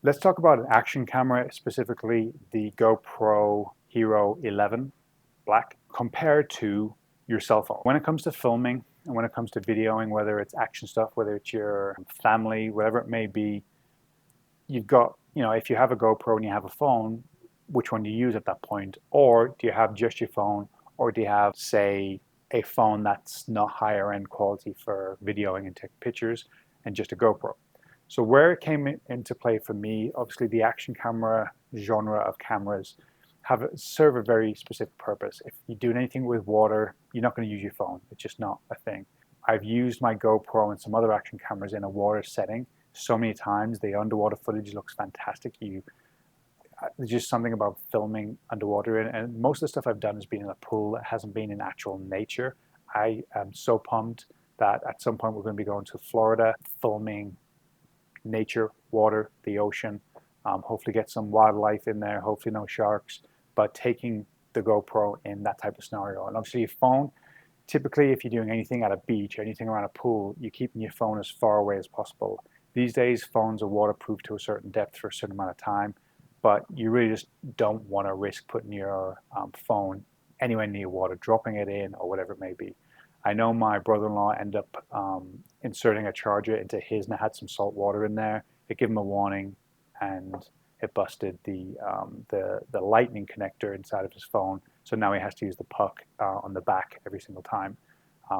Let's talk about an action camera, specifically the GoPro Hero 11 Black, compared to your cell phone. When it comes to filming and when it comes to videoing, whether it's action stuff, whether it's your family, whatever it may be, you've got, if you have a GoPro and you have a phone, which one do you use at that point? Or do you have just your phone? Or do you have, say, a phone that's not higher end quality for videoing and taking pictures and just a GoPro? So where it came into play for me, obviously the action camera genre of cameras serve a very specific purpose. If you're doing anything with water, you're not going to use your phone. It's just not a thing. I've used my GoPro and some other action cameras in a water setting so many times. The underwater footage looks fantastic. There's just something about filming underwater, and most of the stuff I've done has been in a pool. It hasn't been in actual nature. I am so pumped that at some point we're going to be going to Florida, filming nature, water, the ocean, hopefully get some wildlife in there, hopefully no sharks, but taking the GoPro in that type of scenario. And obviously your phone, typically if you're doing anything at a beach, anything around a pool, you're keeping your phone as far away as possible. These days, phones are waterproof to a certain depth for a certain amount of time, but you really just don't want to risk putting your phone anywhere near water, dropping it in or whatever it may be. I know my brother-in-law ended up inserting a charger into his and it had some salt water in there. It gave him a warning and it busted the lightning connector inside of his phone. So now he has to use the puck on the back every single time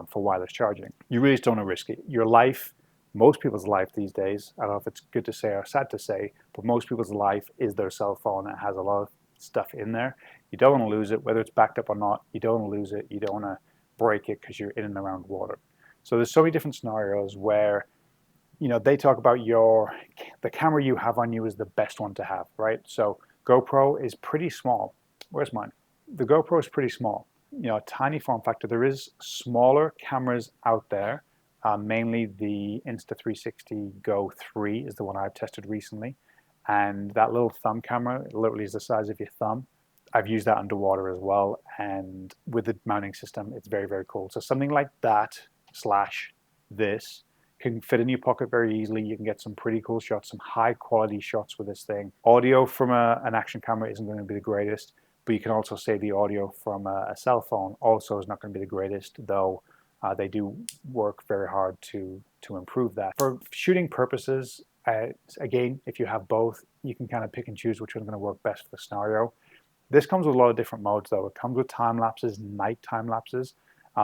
for wireless charging. You really just don't want to risk it. Your life, most people's life these days, I don't know if it's good to say or sad to say, but most people's life is their cell phone. It has a lot of stuff in there. You don't want to lose it, whether it's backed up or not. You don't want to lose it. You don't want to break it because you're in and around water. So there's so many different scenarios where, they talk about the camera you have on you is the best one to have, right? So GoPro is pretty small. Where's mine? The GoPro is pretty small. A tiny form factor. There is smaller cameras out there. Mainly the Insta360 Go 3 is the one I've tested recently. And that little thumb camera literally is the size of your thumb. I've used that underwater as well. And with the mounting system, it's very, very cool. So something like that / this can fit in your pocket very easily. You can get some pretty cool shots, some high quality shots with this thing. Audio from an action camera isn't going to be the greatest, but you can also say the audio from a cell phone also is not going to be the greatest, though they do work very hard to improve that. For shooting purposes, again, if you have both, you can kind of pick and choose which one's going to work best for the scenario. This comes with a lot of different modes, though. It comes with time lapses, night time lapses.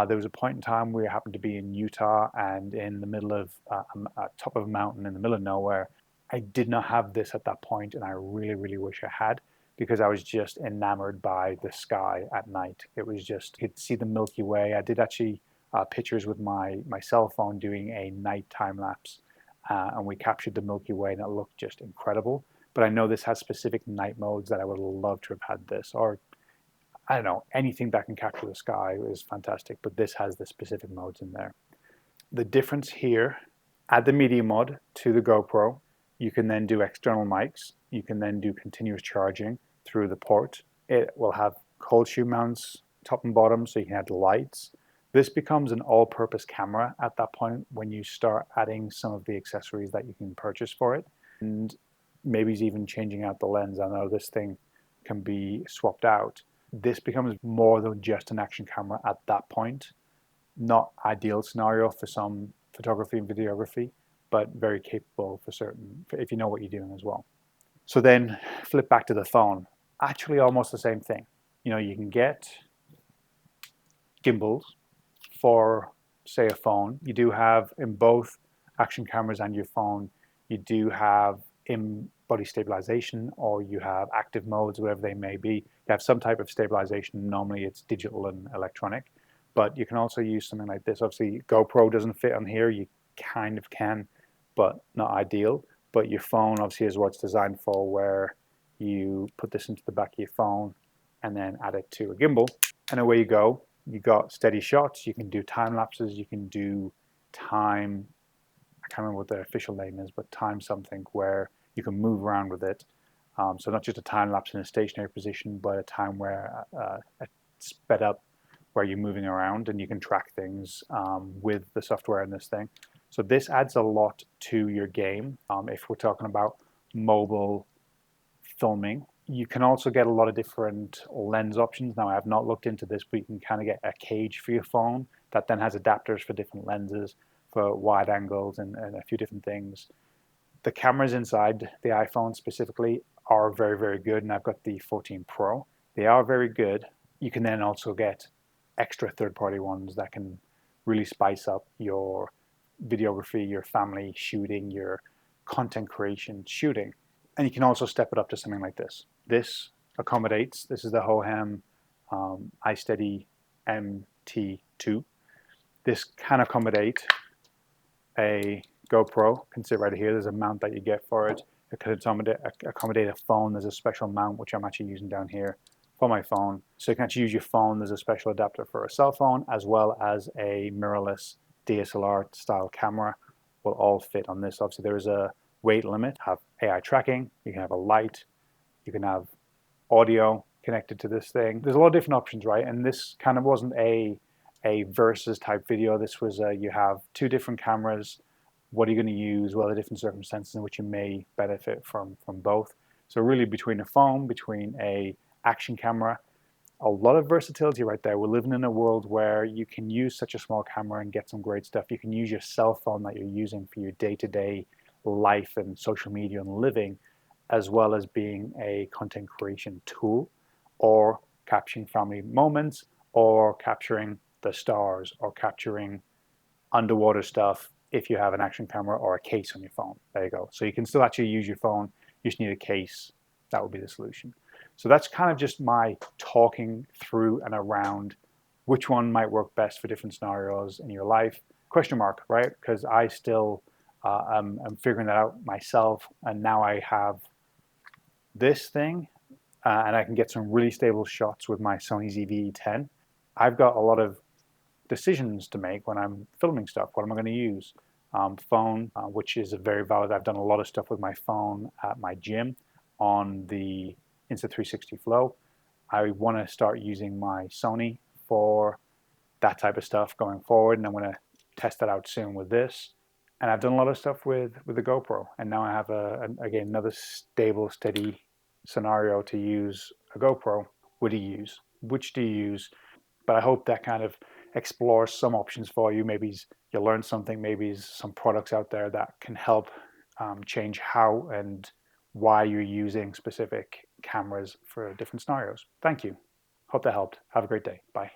There was a point in time where we happened to be in Utah and in the middle of top of a mountain in the middle of nowhere. I did not have this at that point, and I really, really wish I had, because I was just enamored by the sky at night. It was just, you could see the Milky Way. I did actually pictures with my cell phone doing a night time lapse, and we captured the Milky Way, and it looked just incredible. But I know this has specific night modes that I would love to have had this, or I don't know, anything that can capture the sky is fantastic, but this has the specific modes in there. The difference here, add the media mod to the GoPro. You can then do external mics. You can then do continuous charging through the port. It will have cold shoe mounts, top and bottom, so you can add lights. This becomes an all-purpose camera at that point when you start adding some of the accessories that you can purchase for it. And maybe even changing out the lens. I know this thing can be swapped out. This becomes more than just an action camera at that point. Not ideal scenario for some photography and videography, but very capable if you know what you're doing as well. So then flip back to the phone. Actually almost the same thing. You can get gimbals for, say, a phone. You do have in both action cameras and your phone, you do have in-body stabilization, or you have active modes, whatever they may be. You have some type of stabilization. Normally it's digital and electronic, but you can also use something like this. Obviously GoPro doesn't fit on here. You kind of can, but not ideal. But your phone obviously is what it's designed for, where you put this into the back of your phone and then add it to a gimbal, and away you go. You got steady shots. You can do time lapses. You can do time, I can't remember what the official name is, but time something, where you can move around with it. So not just a time lapse in a stationary position, but a time where sped up, where you're moving around and you can track things with the software in this thing. So this adds a lot to your game if we're talking about mobile filming. You can also get a lot of different lens options. Now, I have not looked into this, but you can kind of get a cage for your phone that then has adapters for different lenses, for wide angles and a few different things. The cameras inside the iPhone specifically are very, very good, and I've got the 14 Pro. They are very good. You can then also get extra third-party ones that can really spice up your videography, your family shooting, your content creation shooting. And you can also step it up to something like this. This accommodates, this is the Hohem iSteady MT2. This can accommodate a GoPro. You can sit right here. There's a mount that you get for it. It could accommodate a phone. There's a special mount, which I'm actually using down here for my phone. So you can actually use your phone. There's a special adapter for a cell phone, as well as a mirrorless DSLR style camera will all fit on this. Obviously, there is a weight limit. Have AI tracking. You can have a light. You can have audio connected to this thing. There's a lot of different options, right? And this kind of wasn't a versus type video. This was you have two different cameras. What are you going to use? What are the different circumstances in which you may benefit from both? So really between a phone, between a action camera, a lot of versatility right there. We're living in a world where you can use such a small camera and get some great stuff. You can use your cell phone that you're using for your day-to-day life and social media and living, as well as being a content creation tool, or capturing family moments, or capturing the stars, or capturing underwater stuff if you have an action camera or a case on your phone. There you go. So you can still actually use your phone. You just need a case. That would be the solution. So that's kind of just my talking through and around which one might work best for different scenarios in your life. Question mark, right? Because I still am figuring that out myself. And now I have this thing and I can get some really stable shots with my Sony ZV-E10. I've got a lot of decisions to make when I'm filming stuff. What am I going to use? Phone, which is a very valid. I've done a lot of stuff with my phone at my gym on the Insta360 Flow. I want to start using my Sony for that type of stuff going forward, and I'm going to test that out soon with this. And I've done a lot of stuff with the GoPro, and now I have again another stable, steady scenario to use a GoPro. What do you use? Which do you use? But I hope that kind of explores some options for you. Maybe you learn something, maybe some products out there that can help change how and why you're using specific cameras for different scenarios. Thank you. Hope that helped. Have a great day. Bye.